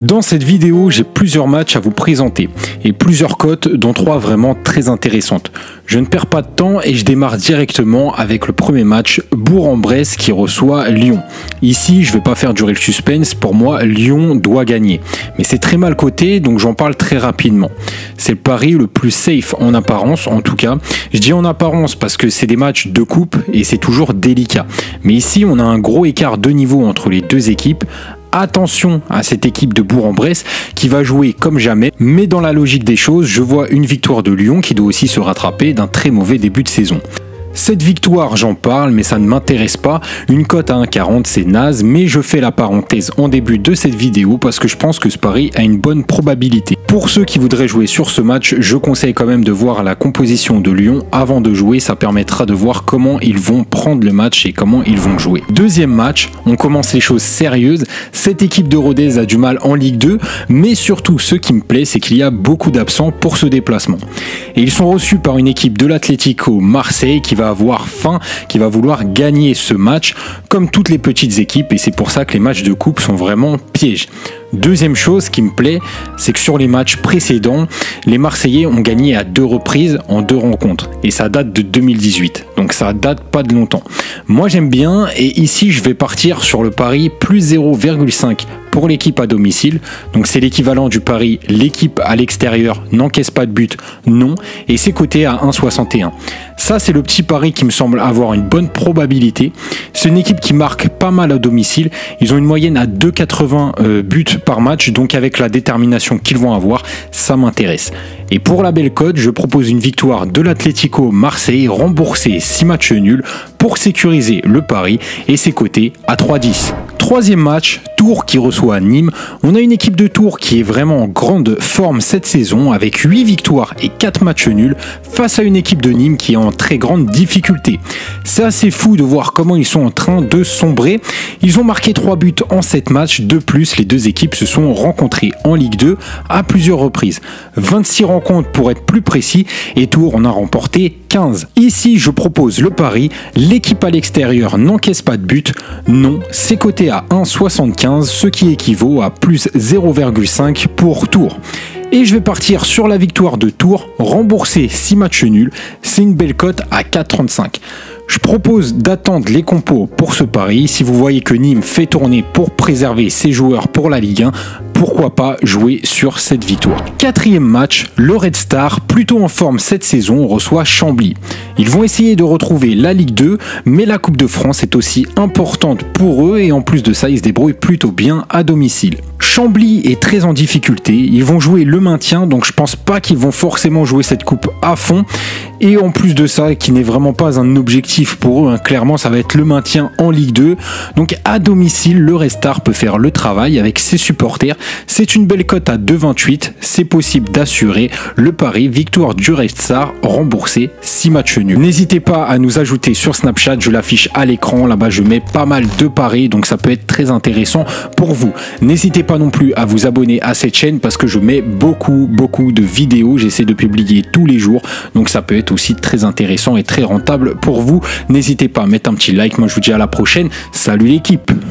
Dans cette vidéo, j'ai plusieurs matchs à vous présenter et plusieurs cotes, dont 3 vraiment très intéressantes. Je ne perds pas de temps et je démarre directement avec le premier match, Bourg-en-Bresse qui reçoit Lyon. Ici, je ne vais pas faire durer le suspense, pour moi, Lyon doit gagner. Mais c'est très mal coté, donc j'en parle très rapidement. C'est le pari le plus safe en apparence, en tout cas. Je dis en apparence parce que c'est des matchs de coupe et c'est toujours délicat. Mais ici, on a un gros écart de niveau entre les deux équipes. Attention à cette équipe de Bourg-en-Bresse qui va jouer comme jamais, mais dans la logique des choses, je vois une victoire de Lyon qui doit aussi se rattraper d'un très mauvais début de saison. Cette victoire, j'en parle, mais ça ne m'intéresse pas. Une cote à 1,40, c'est naze, mais je fais la parenthèse en début de cette vidéo parce que je pense que ce pari a une bonne probabilité. Pour ceux qui voudraient jouer sur ce match, je conseille quand même de voir la composition de Lyon avant de jouer. Ça permettra de voir comment ils vont prendre le match et comment ils vont jouer. Deuxième match, on commence les choses sérieuses. Cette équipe de Rodez a du mal en Ligue 2, mais surtout ce qui me plaît, c'est qu'il y a beaucoup d'absents pour ce déplacement. Et ils sont reçus par une équipe de l'Atlético Marseille qui va avoir faim, qui va vouloir gagner ce match comme toutes les petites équipes, et c'est pour ça que les matchs de coupe sont vraiment pièges. Deuxième chose qui me plaît, c'est que sur les matchs précédents, les Marseillais ont gagné à 2 reprises en 2 rencontres. Et ça date de 2018. Donc ça date pas de longtemps. Moi j'aime bien, et ici je vais partir sur le pari plus 0,5 pour l'équipe à domicile. Donc c'est l'équivalent du pari l'équipe à l'extérieur n'encaisse pas de but, non. Et c'est coté à 1,61. Ça c'est le petit pari qui me semble avoir une bonne probabilité. C'est une équipe qui marque pas mal à domicile. Ils ont une moyenne à 2,80 buts par match, donc avec la détermination qu'ils vont avoir, ça m'intéresse. Et pour la belle cote, je propose une victoire de l'Atlético Marseille remboursée 6 matchs nuls pour sécuriser le pari, et c'est coté à 3,10. Troisième match, Tours qui reçoit Nîmes. On a une équipe de Tours qui est vraiment en grande forme cette saison avec 8 victoires et 4 matchs nuls face à une équipe de Nîmes qui est en très grande difficulté. C'est assez fou de voir comment ils sont en train de sombrer. Ils ont marqué 3 buts en 7 matchs. De plus, les deux équipes se sont rencontrées en Ligue 2 à plusieurs reprises. 26 rencontres pour être plus précis, et Tours en a remporté 15. Ici, je propose le pari, l'équipe à l'extérieur n'encaisse pas de but, non, c'est coté à 1,75, ce qui équivaut à plus 0,5 pour Tours. Et je vais partir sur la victoire de Tours, rembourser 6 matchs nuls, c'est une belle cote à 4,35. Je propose d'attendre les compos pour ce pari. Si vous voyez que Nîmes fait tourner pour préserver ses joueurs pour la Ligue 1, pourquoi pas jouer sur cette victoire. Quatrième match, le Red Star, plutôt en forme cette saison, reçoit Chambly. Ils vont essayer de retrouver la Ligue 2, mais la Coupe de France est aussi importante pour eux, et en plus de ça, ils se débrouillent plutôt bien à domicile. Chambly est très en difficulté, ils vont jouer le maintien, donc je pense pas qu'ils vont forcément jouer cette coupe à fond, et en plus de ça, qui n'est vraiment pas un objectif pour eux, hein. Clairement ça va être le maintien en Ligue 2, donc à domicile, le Red Star peut faire le travail avec ses supporters. C'est une belle cote à 2,28, c'est possible d'assurer le pari victoire du Red Star remboursé 6 matchs nuls. N'hésitez pas à nous ajouter sur Snapchat, je l'affiche à l'écran, là-bas je mets pas mal de paris, donc ça peut être très intéressant pour vous. N'hésitez pas non plus à vous abonner à cette chaîne parce que je mets beaucoup de vidéos, j'essaie de publier tous les jours, donc ça peut être aussi très intéressant et très rentable pour vous. N'hésitez pas à mettre un petit like, moi je vous dis à la prochaine, salut l'équipe.